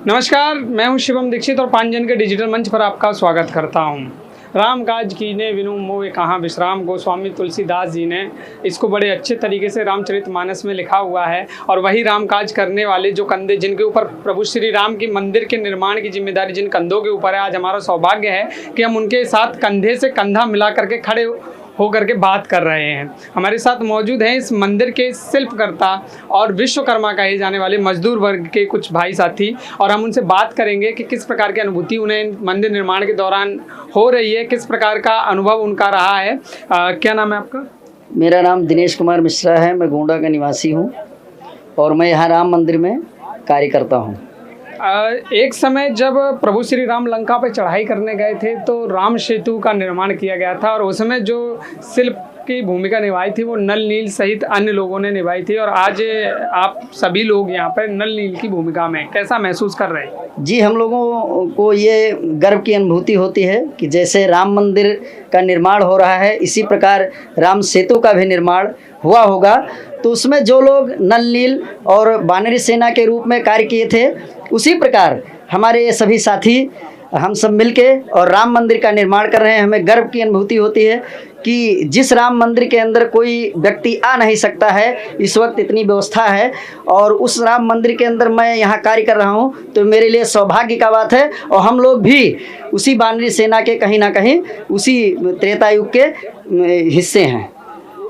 नमस्कार, मैं हूं शिवम दीक्षित और पांचजन के डिजिटल मंच पर आपका स्वागत करता हूं। राम काज कीने विनु मोह कहाँ विश्राम, गोस्वामी तुलसीदास जी ने इसको बड़े अच्छे तरीके से रामचरितमानस में लिखा हुआ है। और वही राम काज करने वाले जो कंधे जिनके ऊपर प्रभु श्री राम की मंदिर के निर्माण की जिम्मेदारी जिन कंधों के ऊपर है, आज हमारा सौभाग्य है कि हम उनके साथ कंधे से कंधा मिला करके खड़े होकर के बात कर रहे हैं। हमारे साथ मौजूद हैं इस मंदिर के शिल्पकर्ता और विश्वकर्मा कहे जाने वाले मजदूर वर्ग के कुछ भाई साथी, और हम उनसे बात करेंगे कि किस प्रकार की अनुभूति उन्हें मंदिर निर्माण के दौरान हो रही है, किस प्रकार का अनुभव उनका रहा है। क्या नाम है आपका? मेरा नाम दिनेश कुमार मिश्रा है। मैं गोंडा का निवासी हूँ और मैं यहाँ राम मंदिर में कार्य करता हूँ। एक समय जब प्रभु श्री राम लंका पर चढ़ाई करने गए थे तो राम सेतु का निर्माण किया गया था, और उसमें जो शिल्प की भूमिका निभाई थी वो नल नील सहित अन्य लोगों ने निभाई थी। और आज आप सभी लोग यहाँ पर नल नील की भूमिका में कैसा महसूस कर रहे हैं? जी, हम लोगों को ये गर्व की अनुभूति होती है कि जैसे राम मंदिर का निर्माण हो रहा है, इसी प्रकार राम सेतु का भी निर्माण हुआ होगा। तो उसमें जो लोग नल नील और वानरी सेना के रूप में कार्य किए थे, उसी प्रकार हमारे ये सभी साथी हम सब मिलके और राम मंदिर का निर्माण कर रहे हैं। हमें गर्व की अनुभूति होती है कि जिस राम मंदिर के अंदर कोई व्यक्ति आ नहीं सकता है, इस वक्त इतनी व्यवस्था है, और उस राम मंदिर के अंदर मैं यहाँ कार्य कर रहा हूँ, तो मेरे लिए सौभाग्य का बात है। और हम लोग भी उसी वानरी सेना के कहीं ना कहीं उसी त्रेता युग के हिस्से हैं।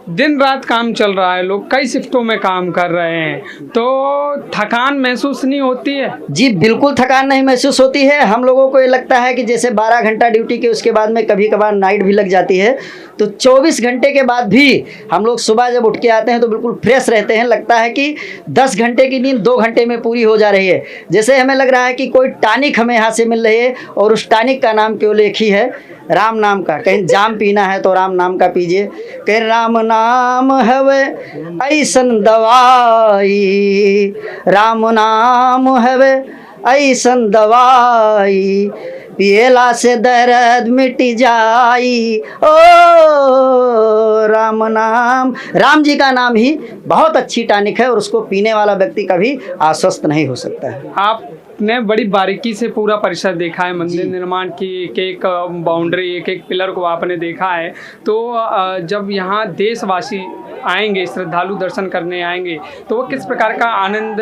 दिन रात काम चल रहा है, लोग कई शिफ्टों में काम कर रहे हैं, तो थकान महसूस नहीं होती है? जी बिल्कुल थकान नहीं महसूस होती है। हम लोगों को ये लगता है कि जैसे 12 घंटा ड्यूटी के उसके बाद में कभी कभार नाइट भी लग जाती है, तो 24 घंटे के बाद भी हम लोग सुबह जब उठ के आते हैं तो बिल्कुल फ्रेश रहते हैं। लगता है कि 10 घंटे की नींद 2 घंटे में पूरी हो जा रही है। जैसे हमें लग रहा है कि कोई टॉनिक हमें यहाँ से मिल रही है, और उस टॉनिक का नाम केवल एक ही है, राम नाम का। कहीं जाम पीना है तो राम नाम का पीजिए। कहीं राम नाम हवे ऐसन दवाई, राम नाम हवे ऐसन दवाई, पियला से दर्द मिट जाई। ओ राम नाम, राम जी का नाम ही बहुत अच्छी टॉनिक है, और उसको पीने वाला व्यक्ति कभी आश्वस्त नहीं हो सकता है। आपने बड़ी बारीकी से पूरा परिसर देखा है, मंदिर निर्माण की एक एक बाउंड्री, एक एक पिलर को आपने देखा है। तो जब यहाँ देशवासी आएंगे, श्रद्धालु दर्शन करने आएंगे, तो वो किस प्रकार का आनंद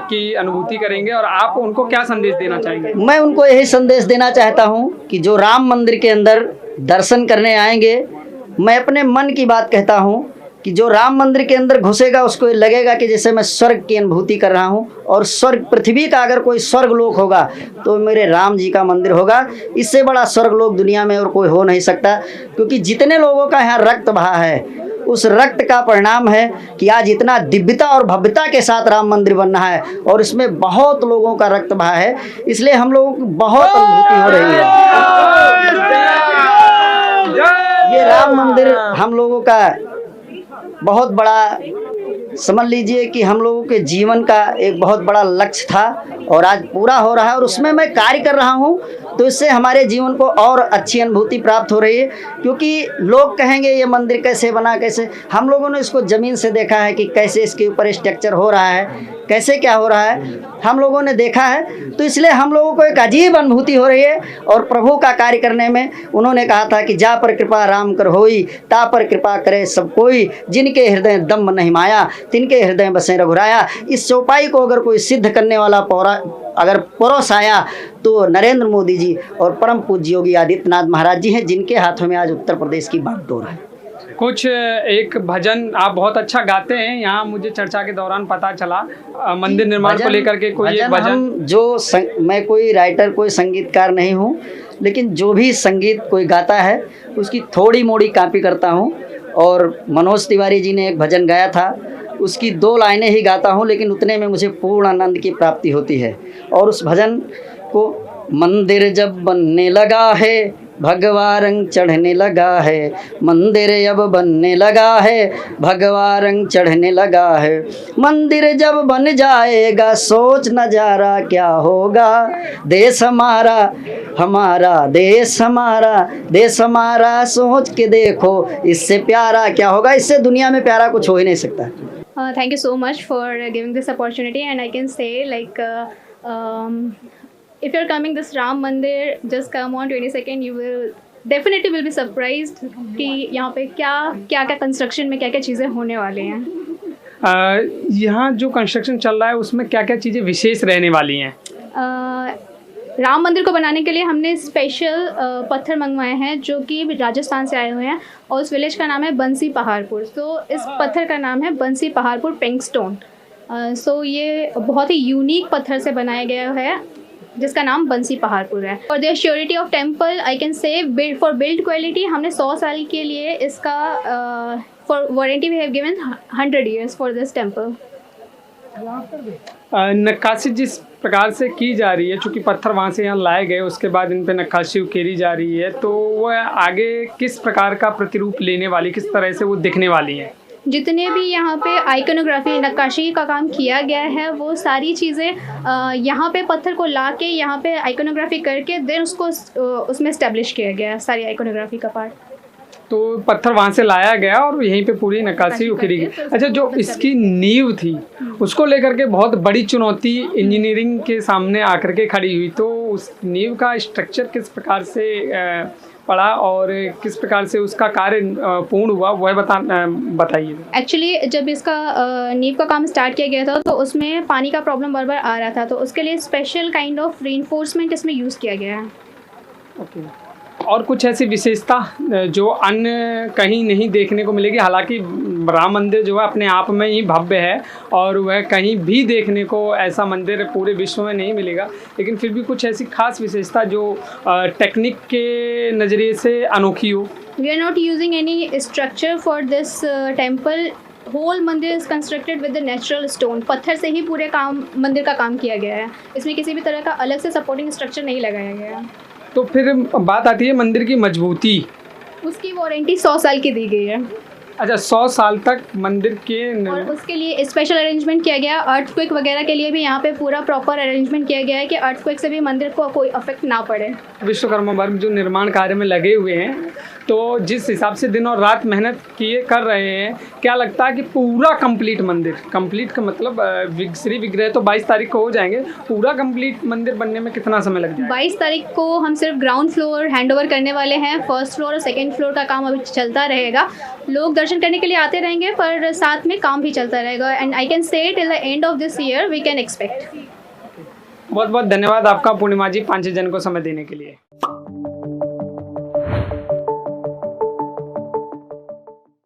की अनुभूति करेंगे, और आप उनको क्या संदेश देना चाहेंगे? मैं उनको यही संदेश देना चाहता हूँ कि जो राम मंदिर के अंदर दर्शन करने आएंगे, मैं अपने मन की बात कहता हूँ कि जो राम मंदिर के अंदर घुसेगा उसको लगेगा कि जैसे मैं स्वर्ग की अनुभूति कर रहा हूँ। और स्वर्ग, पृथ्वी का अगर कोई स्वर्ग लोक होगा तो मेरे राम जी का मंदिर होगा। इससे बड़ा स्वर्ग लोक दुनिया में और कोई हो नहीं सकता, क्योंकि जितने लोगों का यहाँ रक्त बहा है, उस रक्त का परिणाम है कि आज इतना दिव्यता और भव्यता के साथ राम मंदिर बन रहा है, और इसमें बहुत लोगों का रक्त बहा है। इसलिए हम लोगों को बहुत अनुभूति हो रही है। ये राम मंदिर हम लोगों का बहुत बड़ा, समझ लीजिए कि हम लोगों के जीवन का एक बहुत बड़ा लक्ष्य था, और आज पूरा हो रहा है, और उसमें मैं कार्य कर रहा हूँ। तो इससे हमारे जीवन को और अच्छी अनुभूति प्राप्त हो रही है, क्योंकि लोग कहेंगे ये मंदिर कैसे बना, कैसे। हम लोगों ने इसको ज़मीन से देखा है कि कैसे इसके ऊपर स्ट्रक्चर हो रहा है, कैसे क्या हो रहा है, हम लोगों ने देखा है। तो इसलिए हम लोगों को एक अजीब अनुभूति हो रही है। और प्रभु का कार्य करने में उन्होंने कहा था कि जा पर कृपा राम कर होई, ता पर कृपा करे सब कोई, जिनके हृदय दम नहीं माया, तिनके हृदय बसे रघुराया। इस चौपाई को अगर कोई सिद्ध करने वाला अगर परोस आया तो नरेंद्र मोदी जी और परम पूज्य योगी आदित्यनाथ महाराज जी हैं, जिनके हाथों में आज उत्तर प्रदेश की बागडोर है। कुछ एक भजन आप बहुत अच्छा गाते हैं, यहाँ मुझे चर्चा के दौरान पता चला। मंदिर निर्माण को लेकर के कोई एक भजन? मैं कोई राइटर, कोई संगीतकार नहीं हूँ, लेकिन जो भी संगीत कोई गाता है उसकी थोड़ी मोड़ी कॉपी करता हूँ। और मनोज तिवारी जी ने एक भजन गाया था, उसकी 2 लाइनें ही गाता हूँ, लेकिन उतने में मुझे पूर्ण आनंद की प्राप्ति होती है। और उस भजन को, मंदिर जब बनने लगा है, भगवा रंग चढ़ने लगा है, मंदिर अब बनने लगा है, भगवा रंग चढ़ने लगा है। मंदिर जब बन जाएगा सोच नजारा क्या होगा, देश हमारा हमारा देश हमारा देश हमारा, सोच के देखो इससे प्यारा क्या होगा। इससे दुनिया में प्यारा कुछ हो ही नहीं सकता। Thank you so much for giving this opportunity, and I can say If you're coming this Ram Mandir, just come on 22nd. You will definitely will be surprised कि यहाँ पे क्या क्या कंस्ट्रक्शन में क्या क्या चीज़ें होने वाली हैं। यहाँ जो कंस्ट्रक्शन चल रहा है उसमें क्या क्या चीज़ें विशेष रहने वाली हैं? राम मंदिर को बनाने के लिए हमने स्पेशल पत्थर मंगवाए हैं जो कि राजस्थान से आए हुए हैं और उस विलेज का नाम है बंसी पहाड़पुर। तो इस पत्थर का नाम है बंसी पहाड़पुर पिंक स्टोन। सो ये बहुत ही यूनिक पत्थर से बनाया गया है जिसका नाम बंसी पहाड़पुर है। For the surety of temple I can say for build quality हमने 100 साल के लिए इसका for warranty we have given 100 years for this temple. नक्काशी जिस प्रकार से की जा रही है, चूँकि पत्थर वहाँ से यहाँ लाए गए उसके बाद इन पे नक्काशी उकेरी जा रही है, तो वह आगे किस प्रकार का प्रतिरूप लेने वाली, किस तरह से वो दिखने वाली है? जितने भी यहाँ पे आइकोनोग्राफी नक्काशी का काम किया गया है वो सारी चीज़ें यहाँ पे पत्थर को ला के यहाँ पे आइकोनोग्राफी करके देन उसको उसमें इस्टेब्लिश किया गया है सारी आइकोनोग्राफी का पार्ट। तो पत्थर वहाँ से लाया गया और यहीं पे पूरी नक्काशी उकेरी गई। अच्छा, जो इसकी नींव थी उसको लेकर के बहुत बड़ी चुनौती इंजीनियरिंग के सामने आकर के खड़ी हुई, तो उस नींव का स्ट्रक्चर किस प्रकार से पड़ा और किस प्रकार से उसका कार्य पूर्ण हुआ वह बताइए। एक्चुअली जब इसका नींव का काम स्टार्ट किया गया था तो उसमें पानी का प्रॉब्लम बार बार आ रहा था, तो उसके लिए स्पेशल काइंड ऑफ रीइंफोर्समेंट इसमें यूज़ किया गया है। ओके। और कुछ ऐसी विशेषता जो अन्य कहीं नहीं देखने को मिलेगी? हालांकि राम मंदिर जो है अपने आप में ही भव्य है और वह कहीं भी देखने को ऐसा मंदिर पूरे विश्व में नहीं मिलेगा, लेकिन फिर भी कुछ ऐसी खास विशेषता जो टेक्निक के नज़रिए से अनोखी हो। We are not using any structure for this temple. Whole mandir is constructed with the natural stone. पत्थर से ही पूरे काम मंदिर का काम किया गया है, इसमें किसी भी तरह का अलग से सपोर्टिंग स्ट्रक्चर नहीं लगाया गया है। तो फिर बात आती है मंदिर की मजबूती। उसकी वारंटी 100 साल की दी गई है। अच्छा, 100 साल तक मंदिर के और उसके लिए स्पेशल अरेंजमेंट किया गया। अर्थक्वेक वगैरह के लिए भी यहाँ पे पूरा प्रॉपर अरेंजमेंट किया गया है कि अर्थक्वेक से भी मंदिर को कोई अफेक्ट ना पड़े। विश्वकर्मा वर्ग जो निर्माण कार्य में लगे हुए हैं, तो जिस हिसाब से दिन और रात मेहनत किए कर रहे हैं, क्या लगता है कि पूरा कंप्लीट मंदिर, कंप्लीट का मतलब श्री विग्रह तो 22 तारीख को हो जाएंगे, पूरा कंप्लीट मंदिर बनने में कितना समय लग जाएगा? 22 तारीख को हम सिर्फ ग्राउंड फ्लोर हैंडओवर करने वाले हैं। फर्स्ट फ्लोर और सेकेंड फ्लोर का काम अभी चलता रहेगा। लोग दर्शन करने के लिए आते रहेंगे पर साथ में काम भी चलता रहेगा। And I can say till the end of this year we can expect. बहुत बहुत धन्यवाद आपका पूर्णिमा जी 5 जन को समय देने के लिए।